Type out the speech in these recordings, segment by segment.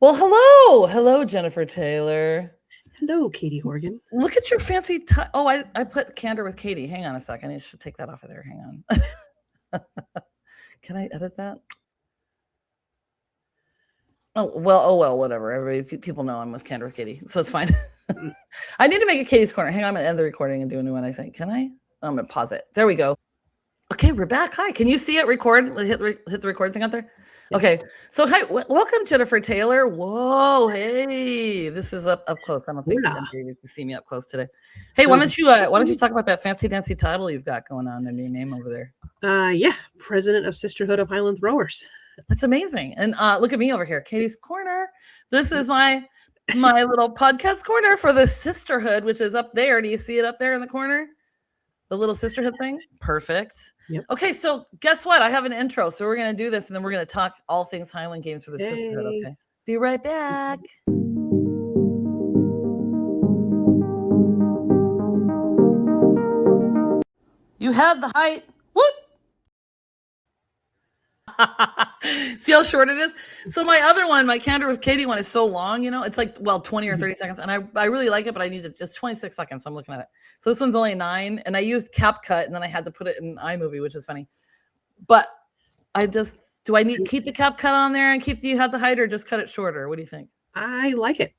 Well, hello, Jennifer Taylor. Hello, Katy Horgan. Look at your fancy. Oh, I put candor with Katy. Hang on a second. I should take that off of there. Hang on. Can I edit that? Oh well, whatever. Everybody, people know I'm with candor with Katy, so it's fine. I need to make a Katy's corner. Hang on, I'm gonna end the recording and do a new one. I think. Can I? I'm gonna pause it. There we go. Okay, we're back. Hi. Can you see it? Record. Hit the record thing out there. Yes. Okay. So hi, welcome Jennifer Taylor. Whoa, hey, this is up close. I don't think you're gonna be able to see me up close today. Hey, why don't you talk about that fancy dancy title you've got going on in your name over there? Yeah, president of Sisterhood of Highland Throwers. That's amazing. And look at me over here, Katy's Corner. This is my little podcast corner for the Sisterhood, which is up there. Do you see it up there in the corner? The little Sisterhood thing? Perfect. Yep. Okay, so guess what? I have an intro. So we're going to do this, and then we're going to talk all things Highland Games for the Sisterhood. Okay. Be right back. You had the height. Whoop. See how short it is? So my other one, my Candor with Katy one, is so long, it's like, 20 or 30 seconds. And I really like it, but I need just 26 seconds. I'm looking at it. So this one's only 9. And I used CapCut, and then I had to put it in iMovie, which is funny. But do I need to keep the CapCut on there and keep the you had the height, or just cut it shorter? What do you think? I like it.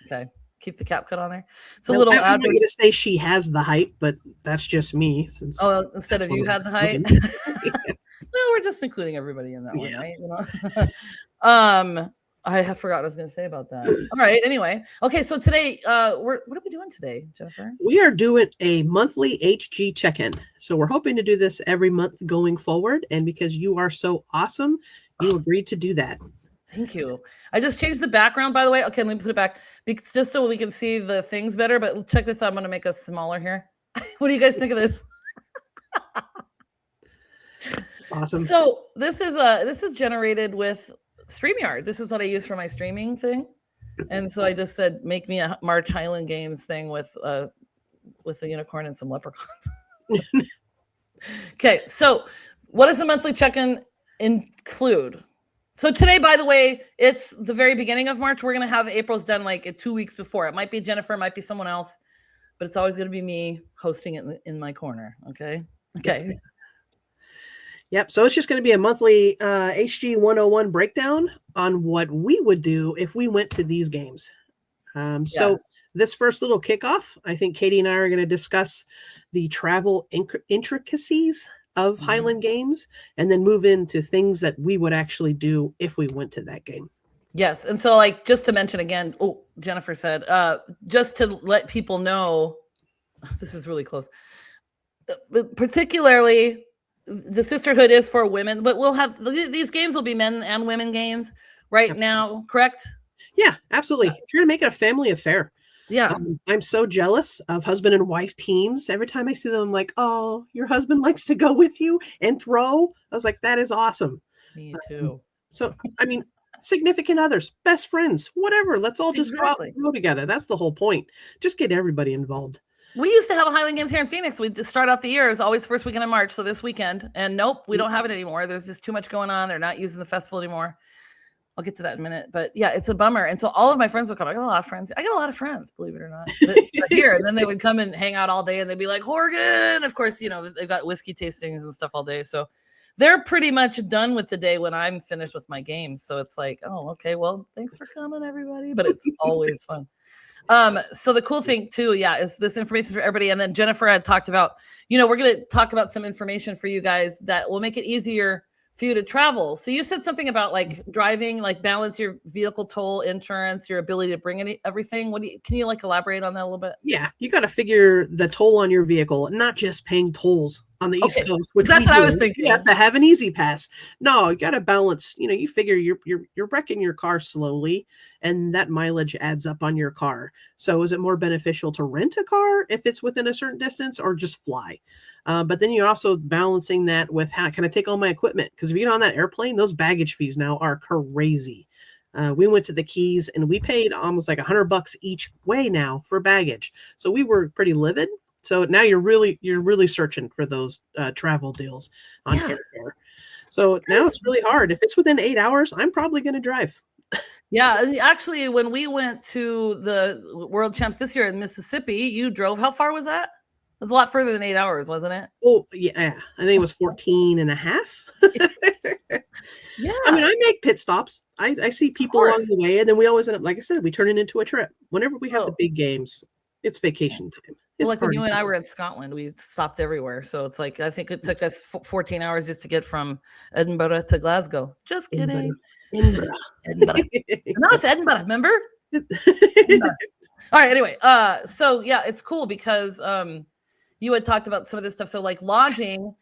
Okay. Keep the CapCut on there. It's a little ad. I'm going to say she has the height, but that's just me. Instead of you had the height. Well, we're just including everybody in that one, right? I have forgotten what I was going to say about that. All right. Anyway. Okay. So today, what are we doing today, Jennifer? We are doing a monthly HG check-in. So we're hoping to do this every month going forward. And because you are so awesome, you agreed to do that. Thank you. I just changed the background, by the way. Okay, let me put it back just so we can see the things better. But check this out. I'm going to make us smaller here. What do you guys think of this? Awesome. So this is generated with StreamYard. This is what I use for my streaming thing. And so I just said, make me a March Highland Games thing with a unicorn and some leprechauns. Okay, so what does the monthly check-in include? So today, by the way, it's the very beginning of March. We're going to have April's done like 2 weeks before. It might be Jennifer, it might be someone else, but it's always going to be me hosting it in my corner. Okay. Yep. So it's just going to be a monthly HG 101 breakdown on what we would do if we went to these games. So this first little kickoff, I think Katy and I are going to discuss the travel intricacies of Highland Games, and then move into things that we would actually do if we went to that game. Yes. And so just to mention again, Jennifer said, just to let people know, this is really close, particularly the Sisterhood is for women, but we'll have these games will be men and women games now, correct? Yeah, absolutely. Try to make it a family affair. Yeah. I'm so jealous of husband and wife teams. Every time I see them, I'm like, oh, your husband likes to go with you and throw. I was like, that is awesome. Me too. So, I mean, significant others, best friends, whatever. Let's all just go out and go together. That's the whole point. Just get everybody involved. We used to have a Highland Games here in Phoenix. We'd start out the year. It was always first weekend in March. So this weekend. And nope, we don't have it anymore. There's just too much going on. They're not using the festival anymore. I'll get to that in a minute. But yeah, it's a bummer. And so all of my friends would come. I got a lot of friends, believe it or not. But here. And then they would come and hang out all day, and they'd be like, Horgan. Of course, they've got whiskey tastings and stuff all day. So they're pretty much done with the day when I'm finished with my games. So it's like, oh, okay, well, thanks for coming, everybody. But it's always fun. So the cool thing too, is this information for everybody. And then Jennifer had talked about, we're going to talk about some information for you guys that will make it easier for you to travel. So you said something about driving, balance your vehicle toll, insurance, your ability to bring everything. Can you elaborate on that a little bit? Yeah, you got to figure the toll on your vehicle, not just paying tolls on the East Coast, which that's what I was thinking. You have to have an easy pass. No, you got to balance. You figure you're wrecking your car slowly, and that mileage adds up on your car. So is it more beneficial to rent a car if it's within a certain distance, or just fly? But then you're also balancing that with how can I take all my equipment? Because if you get on that airplane, those baggage fees now are crazy. We went to the Keys and we paid almost like $100 each way now for baggage. So we were pretty livid. So now you're really searching for those travel deals on airfare. So now it's really hard. If it's within 8 hours, I'm probably going to drive. Yeah, and actually, when we went to the World Champs this year in Mississippi, you drove. How far was that? It was a lot further than 8 hours, wasn't it? Oh, yeah. I think it was 14 and a half. Yeah, I mean, I make pit stops. I see people along course. the way, and then we always end up, like I said, we turn it into a trip. Whenever we have the Oh. big games, it's vacation time. It's Like when party you and I time. were in Scotland, we stopped everywhere. So it's like I think it took us 14 hours just to get from Edinburgh to Glasgow. Just kidding. Edinburgh. Edinburgh. No, it's Edinburgh, remember? Edinburgh. All right, anyway. So yeah, it's cool because you had talked about some of this stuff. So like lodging,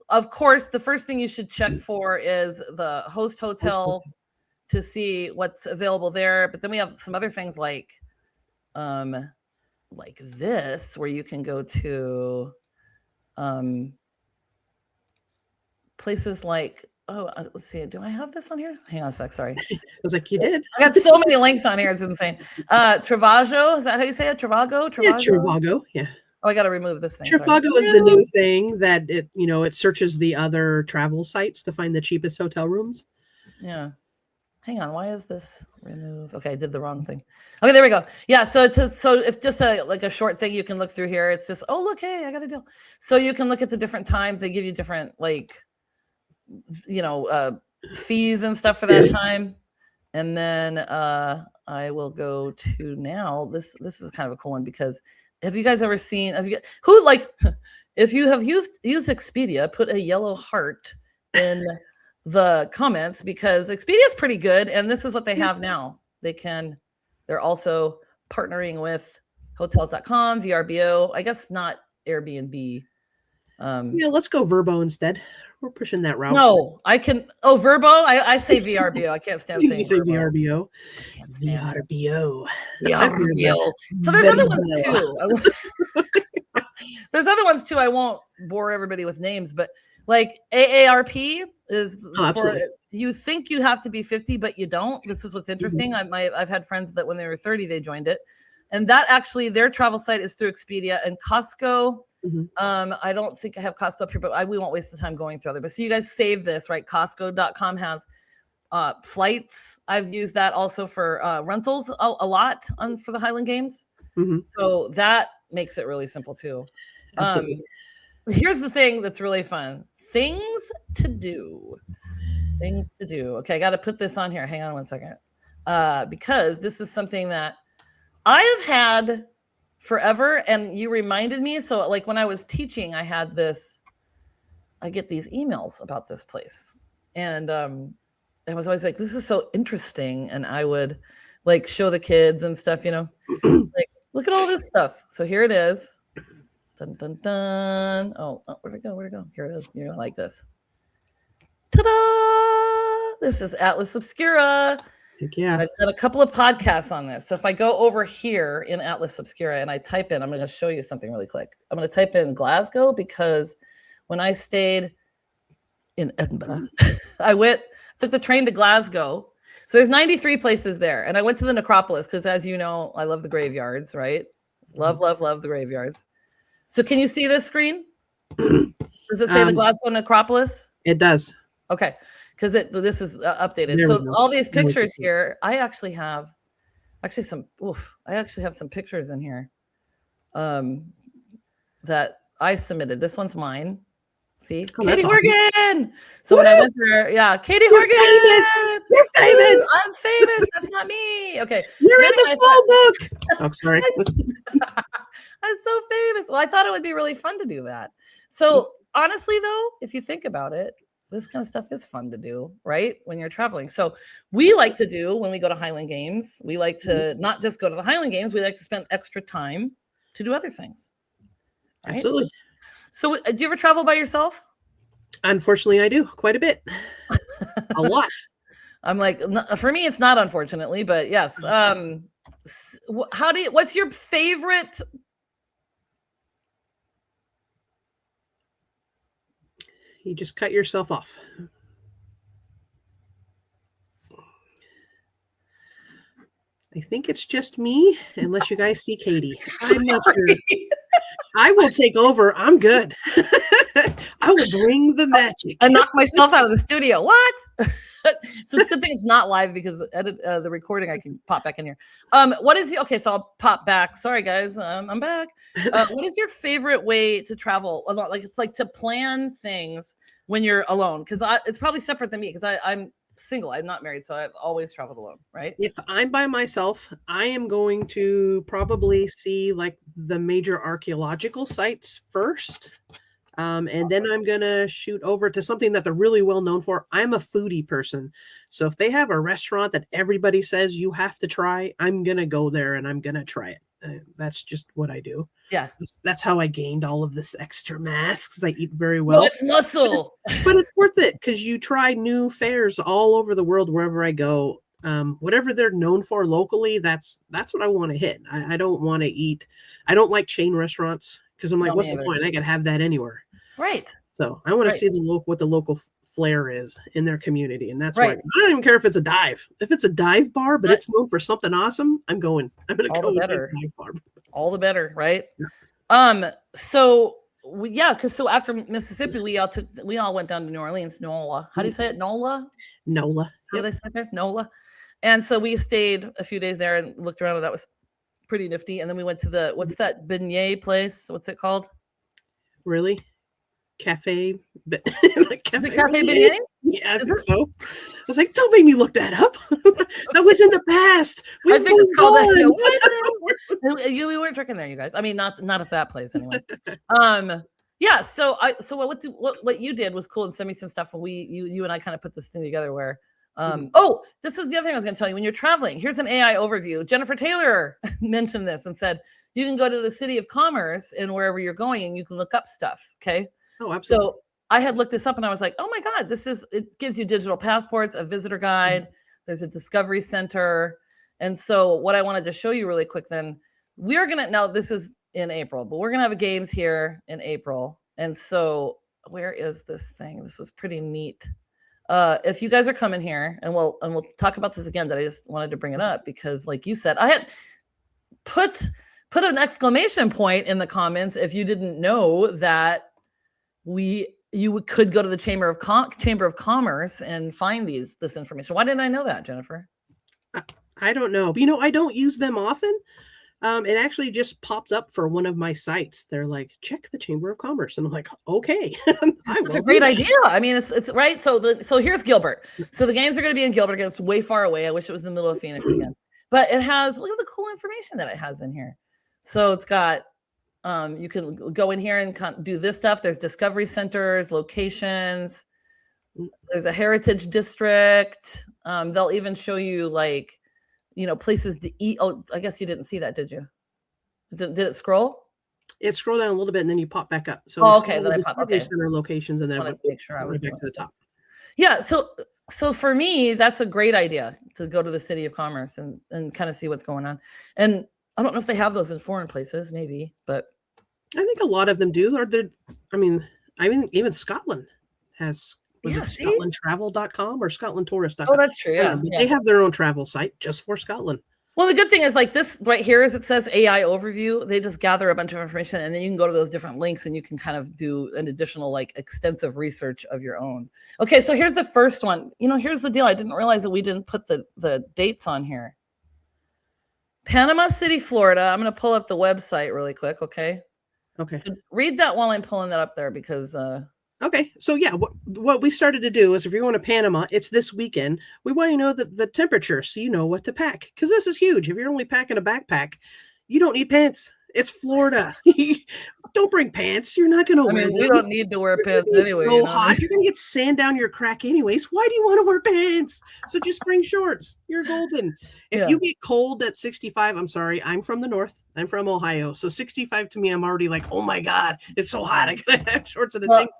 of course, the first thing you should check for is the host hotel to see what's available there. But then we have some other things like this, where you can go to places like, let's see, do I have this on here? Hang on a sec, sorry. I was like, you did? I got so many links on here, it's insane. Travago, is that how you say it? Travago? Yeah, Travago, yeah. Oh, I got to remove this thing. Travago is the new thing that it searches the other travel sites to find the cheapest hotel rooms. Yeah. Hang on, why is this remove? Okay, I did the wrong thing. Okay, there we go. Yeah, so if just a short thing you can look through here, it's just, oh look, hey, I got a deal. So you can look at the different times. They give you different fees and stuff for that time. And then I will go to now. This is kind of a cool one because have you guys ever seen? If you have used Expedia, put a yellow heart in the comments because Expedia is pretty good, and this is what they have now. They're also partnering with hotels.com, VRBO. I guess not Airbnb. Yeah, let's go Vrbo instead. We're pushing that route. No, I can. Oh, Vrbo. I say VRBO. I can't stand saying VRBO. I can't stand VRBO. VRBO. So there's other ones too. There's other ones too. I won't bore everybody with names, but like AARP is for you think you have to be 50, but you don't. This is what's interesting. I've had friends that when they were 30, they joined it, and that actually their travel site is through Expedia and Costco. I don't think I have Costco up here, but we won't waste the time going through other. But so you guys save this, right? Costco.com has flights. I've used that also for rentals a lot for the Highland Games. So that makes it really simple too. Here's the thing that's really fun. Things to do. Okay, I got to put this on here. Hang on one second. Because this is something that I have had forever, and you reminded me. So like when I was teaching, I get these emails about this place, and I was always like, this is so interesting, and I would like show the kids and stuff, like look at all this stuff. So here it is. Dun dun dun. Oh, where'd it go? Here it is. You're gonna like this. Ta-da! This is Atlas Obscura. Yeah. I've done a couple of podcasts on this. So if I go over here in Atlas Obscura and I type in, I'm going to show you something really quick. I'm going to type in Glasgow because when I stayed in Edinburgh, took the train to Glasgow. So there's 93 places there. And I went to the necropolis because, as you know, I love the graveyards, right? Love the graveyards. So can you see this screen? Does it say the Glasgow necropolis? It does. Okay. Because this is updated. So all these pictures here, I actually have some pictures in here that I submitted. This one's mine. See, Katy Horgan. So when I went there, yeah, Katy Horgan. You're famous. I'm famous. That's not me. Okay. You're in the full book. Oh, sorry. I'm so famous. Well, I thought it would be really fun to do that. So honestly, though, if you think about it, this kind of stuff is fun to do, right? When you're traveling. So we like to do when we go to Highland Games, we like to not just go to the Highland Games, we like to spend extra time to do other things. Right? Absolutely. So do you ever travel by yourself? Unfortunately, I do quite a bit. A lot. I'm like, for me, it's not unfortunately, but yes. What's your favorite? You just cut yourself off. I think it's just me, unless you guys see Katy. I'm not sure. I will take over. I'm good. I will bring the magic. I knocked myself out of the studio. What? So it's a good thing it's not live because the recording I can pop back in here. What is okay? So I'll pop back. Sorry guys, I'm back. What is your favorite way to travel? Like it's like to plan things when you're alone, because it's probably separate than me because I'm single. I'm not married, so I've always traveled alone. Right? If I'm by myself, I am going to probably see like the major archaeological sites first. And then I'm going to shoot over to something that they're really well known for. I'm a foodie person. So if they have a restaurant that everybody says you have to try, I'm going to go there and I'm going to try it. That's just what I do. Yeah. That's how I gained all of this extra mass, because I eat very well. No, it's muscle. But it's worth it because you try new fairs all over the world wherever I go. Whatever they're known for locally, that's what I want to hit. I don't want to eat. I don't like chain restaurants because I'm like, what's the point? I could have that anywhere. Right. So I want to see what the local flair is in their community, and that's why I don't even care if it's a dive. If it's a dive bar, but it's known for something awesome, I'm going. I'm going to go with a dive bar. All the better, right? Yeah. So because after Mississippi, we all went down to New Orleans, NOLA. How do you say it? NOLA. NOLA. How they say it there? NOLA. And so we stayed a few days there and looked around, and that was pretty nifty. And then we went to what's that beignet place? What's it called? Really? Cafe Cafe beignet? Yeah, I think so. I was like, don't make me look that up. That was in the past. I think it's called that. We weren't drinking there, you guys. I mean, not at that place anyway. Yeah. So what you did was cool and send me some stuff, and you and I kind of put this thing together where. Oh, this is the other thing I was going to tell you. When you're traveling, here's an AI overview. Jennifer Taylor mentioned this and said you can go to the City of Commerce and wherever you're going, and you can look up stuff. Okay. Oh, absolutely. So I had looked this up and I was like, oh my God, it gives you digital passports, a visitor guide. There's a discovery center. And so what I wanted to show you really quick then, now this is in April, but we're going to have a games here in April. And so where is this thing? This was pretty neat. If you guys are coming here, and we'll talk about this again, that I just wanted to bring it up because like you said, I had put an exclamation point in the comments if you didn't know that you could go to the Chamber of Commerce and find this information. Why didn't I know that, Jennifer? I don't know. But, I don't use them often. It actually just popped up for one of my sites. They're like, check the Chamber of Commerce. And I'm like, okay. That's a great idea. I mean, it's right. So here's Gilbert. So the games are going to be in Gilbert. It's way far away. I wish it was in the middle of Phoenix again. But it has, look at the cool information that it has in here. So it's got, you can go in here and do this stuff. There's discovery centers, locations. There's a heritage district. They'll even show you like, places to eat. Oh, I guess you didn't see that, did you? Did it scroll? It scrolled down a little bit and then you pop back up. So okay, then I pop. Okay. Center locations and then I make sure I was back to the top. Yeah. So for me, that's a great idea to go to the City of Commerce and kind of see what's going on. And I don't know if they have those in foreign places, maybe, but I think a lot of them do. Even Scotland has, it scotlandtravel.com or scotlandtourist.com? Oh, that's true. Yeah. They have their own travel site just for Scotland. Well, the good thing is like this right here is it says AI overview. They just gather a bunch of information and then you can go to those different links and you can kind of do an additional like extensive research of your own. Okay, so here's the first one. Here's the deal. I didn't realize that we didn't put the dates on here. Panama City, Florida. I'm going to pull up the website really quick, okay? Okay. So read that while I'm pulling that up there because okay. So yeah, what we started to do is if you're going to Panama, it's this weekend. We want you to know the temperature so you know what to pack. Because this is huge. If you're only packing a backpack, you don't need pants. It's Florida. Don't bring pants. You're not going to wear them. We don't need to wear pants anyway. So hot. You're going to get sand down your crack anyways. Why do you want to wear pants? So just bring shorts. You're golden. If you get cold at 65, I'm sorry. I'm from the north. I'm from Ohio. So 65 to me, I'm already like, oh my God, it's so hot. I got to have shorts and a tank top.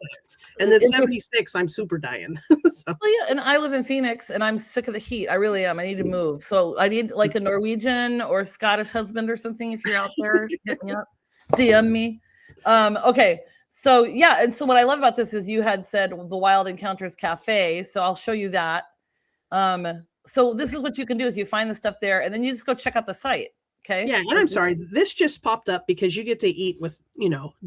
And then 76, I'm super dying. Well, yeah, and I live in Phoenix, and I'm sick of the heat. I really am. I need to move. So I need like a Norwegian or Scottish husband or something. If you're out there, hit me up, DM me. Okay. So yeah, and so what I love about this is you had said the Wild Encounters Cafe. So I'll show you that. So this is what you can do is you find the stuff there, and then you just go check out the site. Okay. Yeah, and I'm sorry, this just popped up because you get to eat with,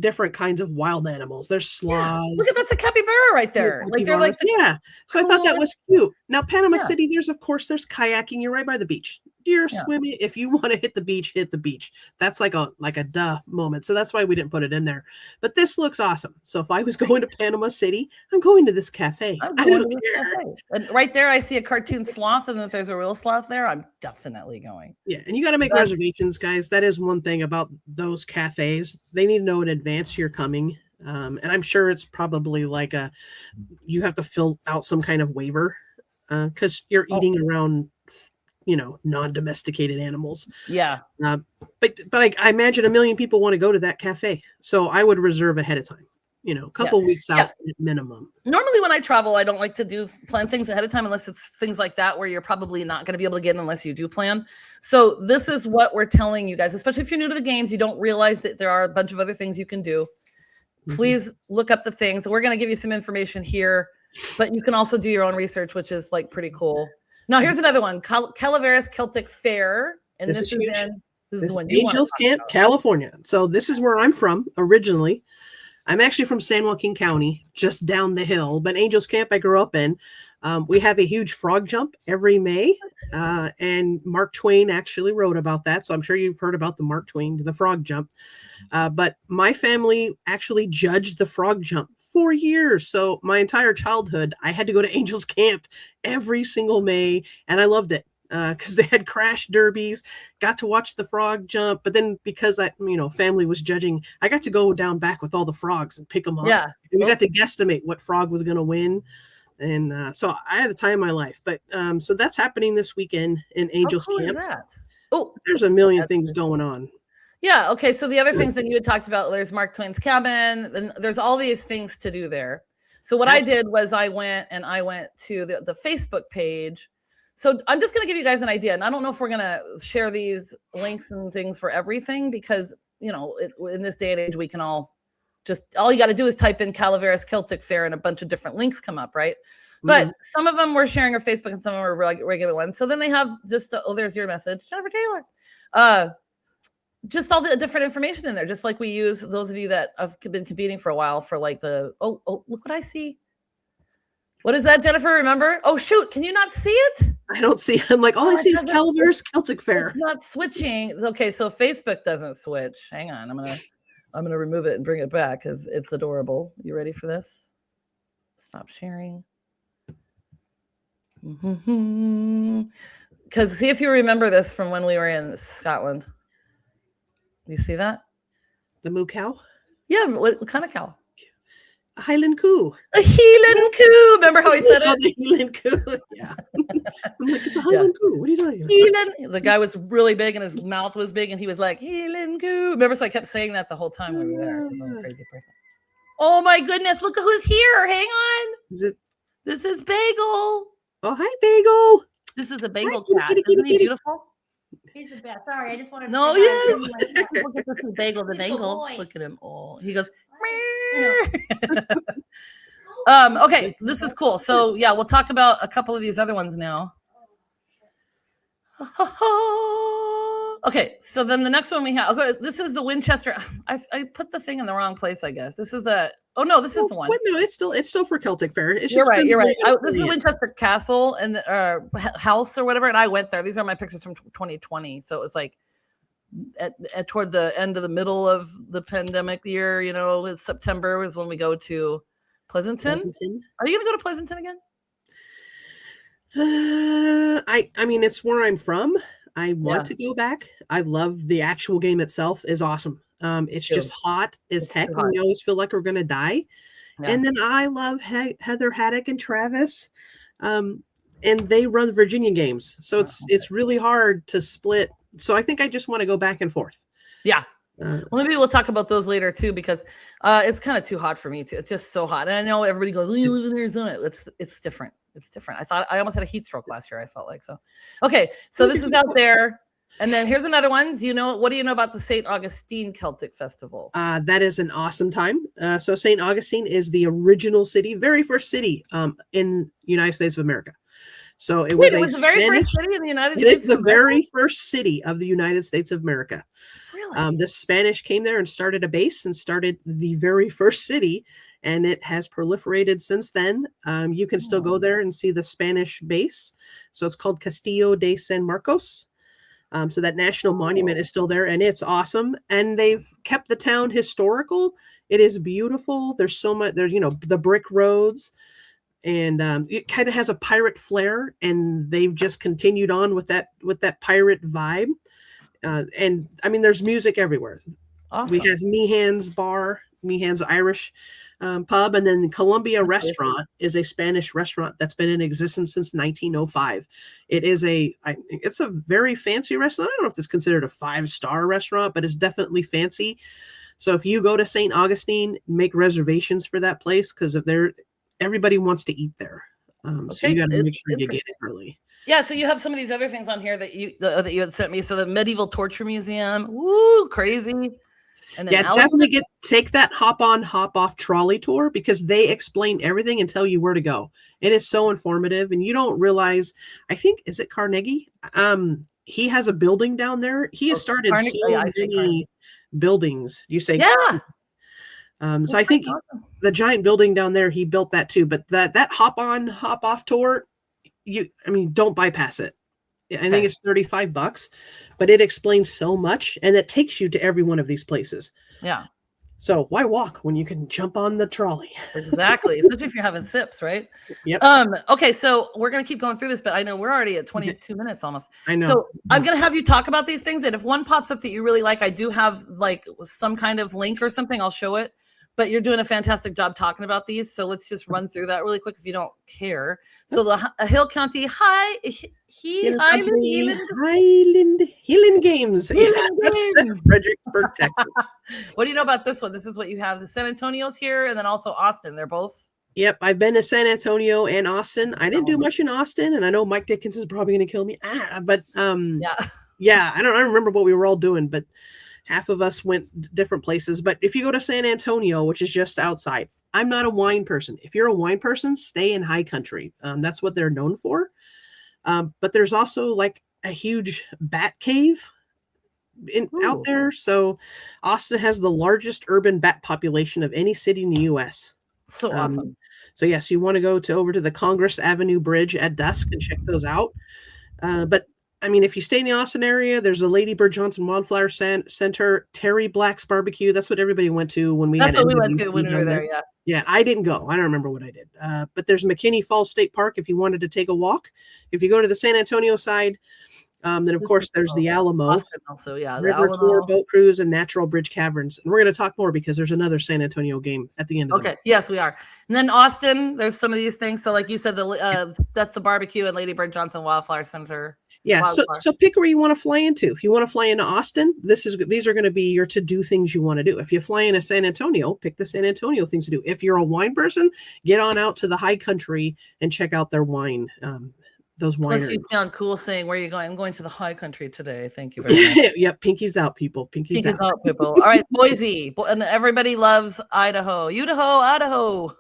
different kinds of wild animals. There's Yeah. Look sloths, at that's a capybara right there. Like they're like capybaras. the Yeah. So I thought that coolest. was cute. Now, Panama Yeah. City, there's kayaking. You're right by the beach. You're Yeah. swimming. If you want to hit the beach, hit the beach. That's like a duh moment. So that's why we didn't put it in there. But this looks awesome. So if I was going to Panama City, I'm going to this cafe. I'm I going don't to this care. cafe. And right there, I see a cartoon sloth, and if there's a real sloth there, I'm definitely going. Yeah, and you got to make reservations, guys. That is one thing about those cafes. They need to know in advance you're coming. And I'm sure it's probably like you have to fill out some kind of waiver because you're eating around, non-domesticated animals. Yeah. But I imagine a million people want to go to that cafe. So I would reserve ahead of time, a couple weeks out at minimum. Normally when I travel, I don't like to plan things ahead of time unless it's things like that where you're probably not going to be able to get in unless you do plan. So this is what we're telling you guys, especially if you're new to the games, you don't realize that there are a bunch of other things you can do. Please look up the things. We're going to give you some information here, but you can also do your own research, which is like pretty cool. Now here's another one, Calaveras Celtic Fair. And this is the one you Angels Camp, California. So this is where I'm from originally. I'm actually from San Joaquin County, just down the hill. But Angels Camp, I grew up in. We have a huge frog jump every May, and Mark Twain actually wrote about that. So I'm sure you've heard about the frog jump. But my family actually judged the frog jump for years. So my entire childhood, I had to go to Angels Camp every single May, and I loved it. Because they had crash derbies, got to watch the frog jump, but then because family was judging, I got to go down back with all the frogs and pick them up. Yeah, and we got to guesstimate what frog was going to win, and so I had the time of my life. But so that's happening this weekend in Angels Camp. Is that? Oh, there's a million things going on. Yeah. Okay. So the other things that you had talked about, there's Mark Twain's cabin, and there's all these things to do there. So what I did was I went to the Facebook page. So I'm just going to give you guys an idea. And I don't know if we're going to share these links and things for everything because, in this day and age, we can all you got to do is type in Calaveras Celtic Fair and a bunch of different links come up, right? But some of them we're sharing on Facebook and some of them are regular ones. So then they have there's your message, Jennifer Taylor. Just all the different information in there, just like we use those of you that have been competing for a while for like look what I see. What is that, Jennifer? Remember? Oh, shoot. Can you not see it? I don't see. I'm like, all I see is Calaveras Celtic Fair. It's not switching. Okay, so Facebook doesn't switch. Hang on. I'm gonna remove it and bring it back because it's adorable. You ready for this? Stop sharing. Because see if you remember this from when we were in Scotland. You see that? The moo cow? Yeah, what kind of cow? A Highland coo. A Highland coo. Remember how he said it? The Highland coo. Yeah. I'm like, it's a Highland coo. What are you talking about? Highland. The guy was really big and his mouth was big and he was like, Highland coo. Remember, so I kept saying that the whole time we were there because I'm a crazy person. Oh my goodness, look at who's here. Hang on. This is Bagel. Oh, hi, Bagel. This is a Bagel cat. Isn't he beautiful? He's the best. Sorry, I just wanted to. No, yes. Look at this Bagel, the Bagel. Look at him. Oh, he goes. Okay, this is cool. So yeah, we'll talk about a couple of these other ones now. Okay, so then the next one we have. Okay, this is the Winchester. I put the thing in the wrong place, I guess. This is the. Oh no, this is the one. No, it's still for Celtic Fair. It's you're right. You're right. This is the Winchester Castle and house or whatever, and I went there. These are my pictures from 2020. So it was like toward the end of the middle of the pandemic year. It's September was when we go to Pleasanton. Are you gonna go to Pleasanton again? I mean, it's where I'm from. I want to go back. I love the actual game itself is awesome. It's just hot as heck. We always feel like we're gonna die. Yeah. And then I love Heather Haddock and Travis. And they run Virginia games. So it's really hard to split. So I think I just want to go back and forth. Yeah. Well, maybe we'll talk about those later too, because it's kind of too hot for me too. It's just so hot. And I know everybody goes, you live in Arizona. It's different. It's different. I almost had a heat stroke last year. I felt like so. Okay. So this is out there. And then here's another one. What do you know about the St. Augustine Celtic Festival? That is an awesome time. So St. Augustine is the original city, very first city in the United States of America. So it Wait, was it a was the very Spanish. first city in the United It States. is the of America? very first city of the United States of America. Really? The Spanish came there and started a base and started the very first city, and it has proliferated since then. You can still go there and see the Spanish base. So it's called Castillo de San Marcos. So that national monument is still there, and it's awesome. And they've kept the town historical. It is beautiful. There's so much. There's the brick roads, and it kind of has a pirate flair. And they've just continued on with that pirate vibe. And I mean, there's music everywhere. Awesome. We have Meehan's Bar, Meehan's Irish pub, and then Columbia Restaurant is a Spanish restaurant that's been in existence since 1905. It's a very fancy restaurant. I don't know if it's considered a 5-star restaurant, but it's definitely fancy. So if you go to St. Augustine, make reservations for that place because everybody wants to eat there. So you got to make sure you get it early. Yeah, so you have some of these other things on here that you had sent me. So the Medieval Torture Museum, woo, crazy. And then definitely take that hop on, hop off trolley tour because they explain everything and tell you where to go. It is so informative, and you don't realize. I think is it Carnegie? He has a building down there. He has started many buildings. You say yeah. So I think the giant building down there, he built that too. But that hop on, hop off tour, don't bypass it. I think it's $35, but it explains so much, and it takes you to every one of these places. Yeah. So why walk when you can jump on the trolley? Exactly, especially if you're having sips, right? Yep. Okay, so we're gonna keep going through this, but I know we're already at 22 minutes almost. I know. So I'm gonna have you talk about these things, and if one pops up that you really like, I do have like some kind of link or something. I'll show it. But you're doing a fantastic job talking about these. So let's just run through that really quick if you don't care. So the Hill County Highland Games. That's Fredericksburg, Texas. What do you know about this one? This is what you have. The San Antonio's here and then also Austin. They're both. Yep. I've been to San Antonio and Austin. I didn't do much in Austin, and I know Mike Dickens is probably going to kill me. But yeah, I don't remember what we were all doing, but half of us went different places. But if you go to San Antonio, which is just outside, I'm not a wine person. If you're a wine person, stay in high country. That's what they're known for. But there's also like a huge bat cave out there. So Austin has the largest urban bat population of any city in the U.S. So awesome. So yes, you want to go over to the Congress Avenue Bridge at dusk and check those out. But I mean, if you stay in the Austin area, there's a Lady Bird Johnson Wildflower Center, Terry Black's Barbecue. That's what everybody went to when we. That's what we went to when we were there. Yeah. Yeah, I didn't go. I don't remember what I did. But there's McKinney Falls State Park if you wanted to take a walk. If you go to the San Antonio side, then of course there's the Alamo, Austin also, yeah, River Tour, Boat Cruise, and Natural Bridge Caverns. And we're going to talk more because there's another San Antonio game at the end of it. Yes, we are. And then Austin, there's some of these things. So like you said, that's the barbecue and Lady Bird Johnson Wildflower Center. Yeah, so pick where you want to fly into. If you want to fly into Austin, these are going to be your to-do things you want to do. If you fly into San Antonio, pick the San Antonio things to do. If you're a wine person, get on out to the high country and check out their wine. Those wineries. Plus you sound cool saying, where are you going? I'm going to the high country today. Thank you very much. Yep, pinkies out, people. Pinkies out, people. All right, Boise. And everybody loves Idaho. Idaho.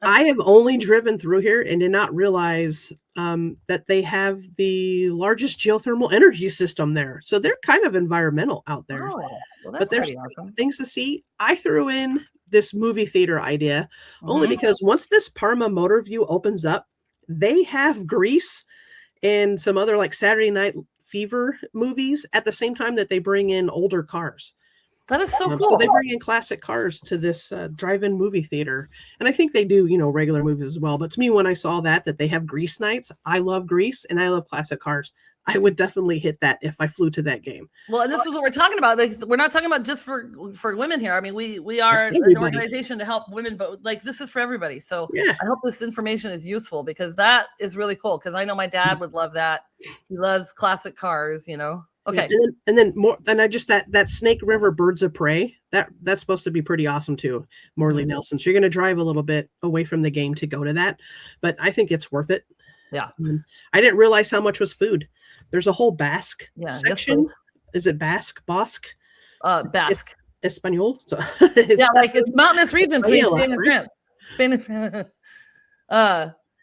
I have only driven through here and did not realize that they have the largest geothermal energy system there. So they're kind of environmental out there. Oh, well, that's but there's awesome. Things to see. I threw in this movie theater idea only because once this Parma Motor View opens up, they have Grease and some other like Saturday Night Fever movies at the same time that they bring in older cars. That is so cool. So they bring in classic cars to this drive-in movie theater. And I think they do, regular movies as well. But to me, when I saw that they have Grease nights, I love Grease and I love classic cars. I would definitely hit that if I flew to that game. Well, and this is what we're talking about. Like, we're not talking about just for women here. I mean, we are an organization to help women, but like this is for everybody. So I hope this information is useful because that is really cool. Because I know my dad would love that. He loves classic cars, Okay. And then more, and I just that Snake River Birds of Prey, that's supposed to be pretty awesome too, Morley Nelson. So you're going to drive a little bit away from the game to go to that, but I think it's worth it. Yeah. I didn't realize how much was food. There's a whole Basque section. Yes, is it Basque? Basque? Espanol. So yeah, like it's mountainous region. Spanish.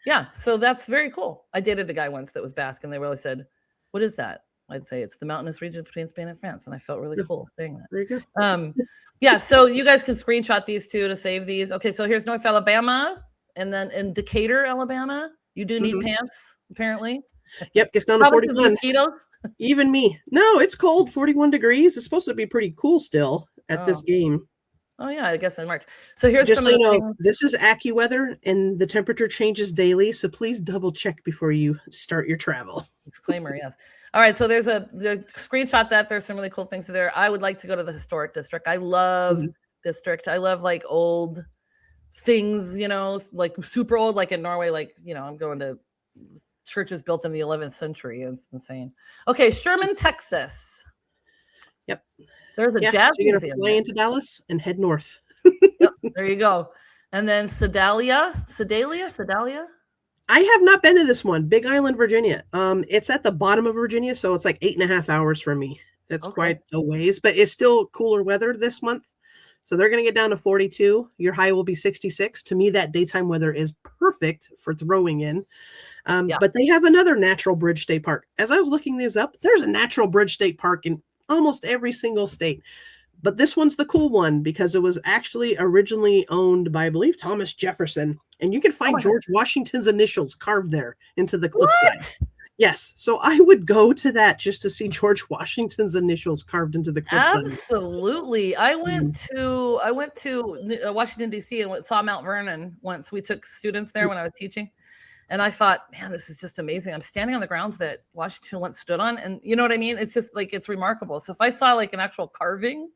Yeah, so that's very cool. I dated a guy once that was Basque, and they always said, "What is that?" I'd say it's the mountainous region between Spain and France, and I felt really cool saying that. Very good. Yeah, so you guys can screenshot these two to save these. Okay, so here's North Alabama, and then in Decatur, Alabama, you do need pants apparently. Yep, gets down to Probably 'cause of 41. mosquitoes. Even me. No, it's cold, 41 degrees. It's supposed to be pretty cool still at this Oh. game. Oh yeah, I guess in March. So here's Just some so of you the know, things. this is AccuWeather and the temperature changes daily. So please double check before you start your travel. Disclaimer, yes. All right, so there's screenshot that. There's some really cool things there. I would like to go to the historic district. I love district. I love like old things, you know, like super old, like in Norway, like, you know, I'm going to churches built in the 11th century. It's insane. Okay, Sherman, Texas. Yep. There's a Yeah, jazz so you're museum. gonna fly into Dallas and head north. Yep, there you go. And then Sedalia. I have not been to this one, Big Island, Virginia. It's at the bottom of Virginia, so it's like 8.5 hours from me. That's quite a ways, but it's still cooler weather this month. So they're going to get down to 42. Your high will be 66. To me, that daytime weather is perfect for throwing in. But they have another natural bridge state park. As I was looking these up, there's a natural bridge state park in almost every single state. But this one's the cool one because it was actually originally owned by, I believe, Thomas Jefferson. And you can find George Washington's initials carved there into the cliffside. Yes. So I would go to that just to see George Washington's initials carved into the cliffside. Absolutely. I went to Washington, D.C. and saw Mount Vernon once. We took students there when I was teaching. And I thought, man, this is just amazing. I'm standing on the grounds that Washington once stood on. And you know what I mean? It's just like, it's remarkable. So if I saw like an actual carving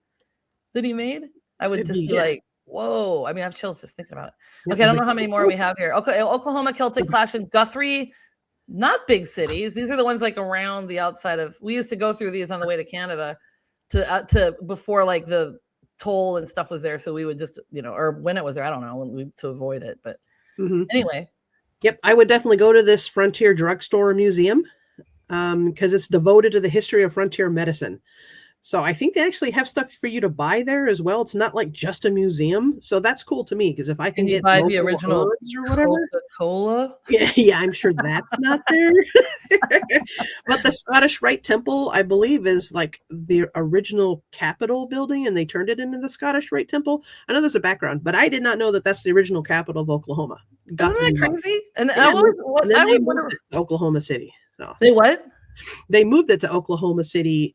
that he made, I would just be like, whoa. I mean, I have chills just thinking about it. Okay, I don't know how many more we have here. Okay, Oklahoma Celtic Clash in Guthrie. Not big cities. These are the ones like around the outside of. We used to go through these on the way to Canada to before like the toll and stuff was there. So we would just, you know, or when it was there, I don't know, to avoid it. But anyway. Yep, I would definitely go to this Frontier Drugstore Museum because it's devoted to the history of frontier medicine. So I think they actually have stuff for you to buy there as well. It's not like just a museum. So that's cool to me because if I can get buy the original herbs or whatever, Coca-Cola. Yeah, I'm sure that's not there. But the Scottish Rite Temple, I believe, is like the original Capitol building, and they turned it into the Scottish Rite Temple. I know there's a background, but I did not know that that's the original capital of Oklahoma. Isn't that crazy? And then they moved it to Oklahoma City. So they what? They moved it to Oklahoma City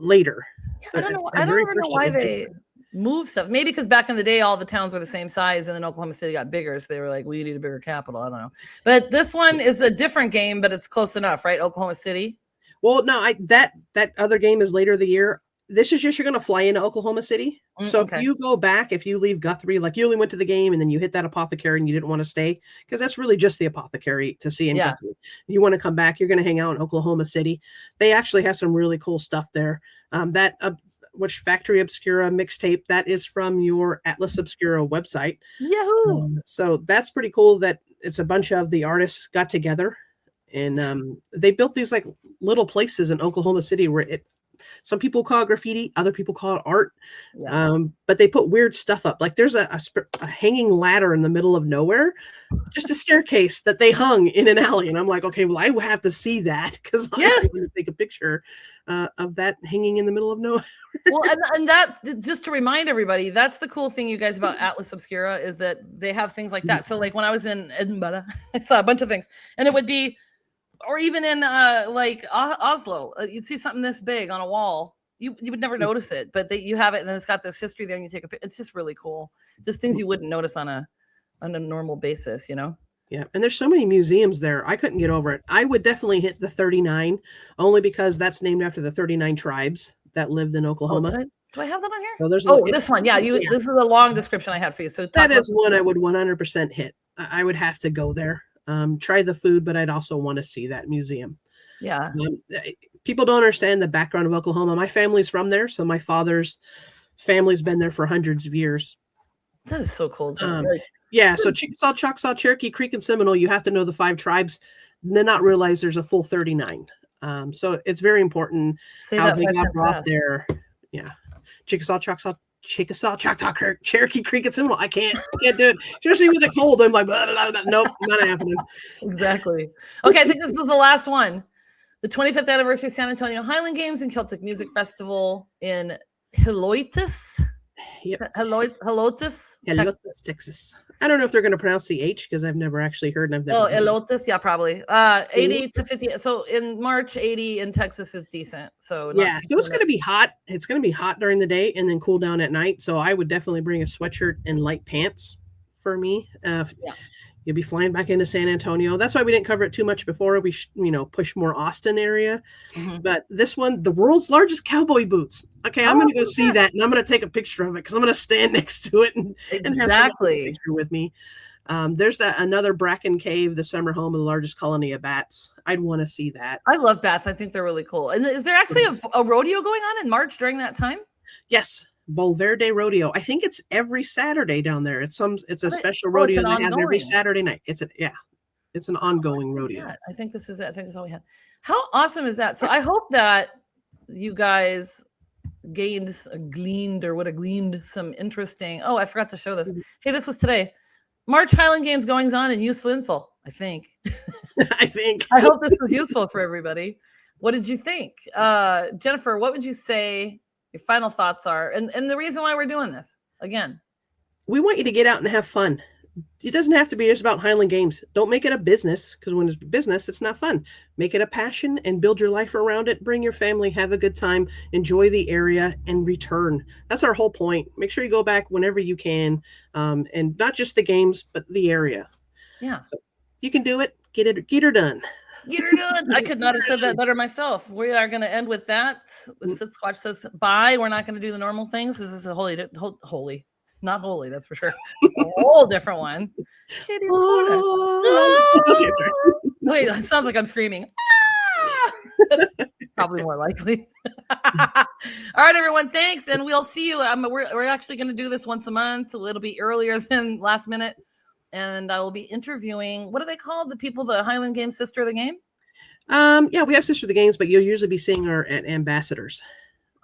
later. Yeah, I don't know. I don't know why they move stuff. Maybe because back in the day, all the towns were the same size, and then Oklahoma City got bigger, so they were like, "We need a bigger capital." I don't know. But this one is a different game, but it's close enough, right? Oklahoma City. Well, no, that other game is later the year. This is just you're going to fly into Oklahoma City. So if you go back, if you leave Guthrie, like you only went to the game and then you hit that apothecary and you didn't want to stay, because that's really just the apothecary to see in Guthrie. You want to come back, you're going to hang out in Oklahoma City. They actually have some really cool stuff there. Which Factory Obscura mixtape, that is from your Atlas Obscura website. Yahoo! So that's pretty cool that it's a bunch of the artists got together and they built these like little places in Oklahoma City where some people call it graffiti, other people call it art. But they put weird stuff up. Like there's a hanging ladder in the middle of nowhere, just a staircase that they hung in an alley. And I'm like, okay, well, I will have to see that because I want to take a picture of that hanging in the middle of nowhere. Well, and that, just to remind everybody, that's the cool thing, you guys, about Atlas Obscura is that they have things like that. So like when I was in Edinburgh, I saw a bunch of things, and it would be, or even in like Oslo, you'd see something this big on a wall. You would never notice it, but you have it, and then it's got this history there, and you take a picture. It's just really cool. Just things you wouldn't notice on a normal basis, you know? Yeah, and there's so many museums there. I couldn't get over it. I would definitely hit the 39, only because that's named after the 39 tribes that lived in Oklahoma. Oh, do I have that on here? So there's this one. Yeah, this is a long description I had for you. So that is one I would 100% hit. I would have to go there. Try the food, but I'd also want to see that museum. Yeah. People don't understand the background of Oklahoma. My family's from there, so my father's family's been there for hundreds of years. That is so cool. Yeah, so Chickasaw, Choctaw, Cherokee, Creek, and Seminole, you have to know the 5 tribes, and then not realize there's a full 39. So it's very important how they got brought there. Yeah. Chickasaw, Choctaw, Chickasaw, Choctaw Creek, Cherokee Creek, and Seminole. I can't do it. Especially with the cold. I'm like, blah, blah, blah. Nope, not happening. Exactly. Okay, I think this is the last one. The 25th anniversary of San Antonio Highland Games and Celtic Music Festival in Helotes. Yep. Helotes, Helotes, Texas. I don't know if they're going to pronounce the H because I've never actually heard. And I've never heard Helotes, yeah, probably. 80 to 50. So in March, 80 in Texas is decent. So yeah, so it's going to be hot. It's going to be hot during the day and then cool down at night. So I would definitely bring a sweatshirt and light pants for me. Yeah. You'll be flying back into San Antonio. That's why we didn't cover it too much before. We, push more Austin area. Mm-hmm. But this one, the world's largest cowboy boots. Okay, I'm going to go see that, and I'm going to take a picture of it because I'm going to stand next to it and have someone take a picture with me. There's another Bracken Cave, the summer home of the largest colony of bats. I'd want to see that. I love bats. I think they're really cool. And is there actually a rodeo going on in March during that time? Yes. Bolverde Rodeo. I think it's every Saturday down there. It's a special rodeo they have every Saturday night. It's an ongoing rodeo. I think this is it. I think that's all we had. How awesome is that? So I hope that you guys gleaned some interesting. Oh, I forgot to show this. Hey, this was today. March Highland Games goings on and useful info. I think. I hope this was useful for everybody. What did you think? Jennifer, what would you say your final thoughts are? And the reason why we're doing this, again. We want you to get out and have fun. It doesn't have to be just about Highland Games. Don't make it a business, because when it's business, it's not fun. Make it a passion and build your life around it. Bring your family, have a good time, enjoy the area, and return. That's our whole point. Make sure you go back whenever you can, and not just the games, but the area. Yeah. So you can do it. Get her done. Get her done. I could not have said that better myself. We are going to end with that. The Sit Squatch says bye. We're not going to do the normal things. This is a holy. Not holy, that's for sure. A whole different one. Katy's Wait, that sounds like I'm screaming. Probably more likely. All right, everyone. Thanks, and we'll see you. We're actually going to do this once a month. It'll be earlier than last minute, and I will be interviewing. What are they called? The people, the Highland Games Sister of the Game. Yeah, we have Sister of the Games, but you'll usually be seeing our ambassadors.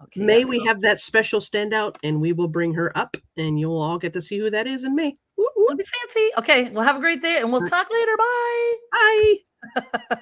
Okay, we have that special standout, and we will bring her up, and you'll all get to see who that is in May. It'll be fancy. Okay, well, have a great day, and we'll talk later. Bye. Bye.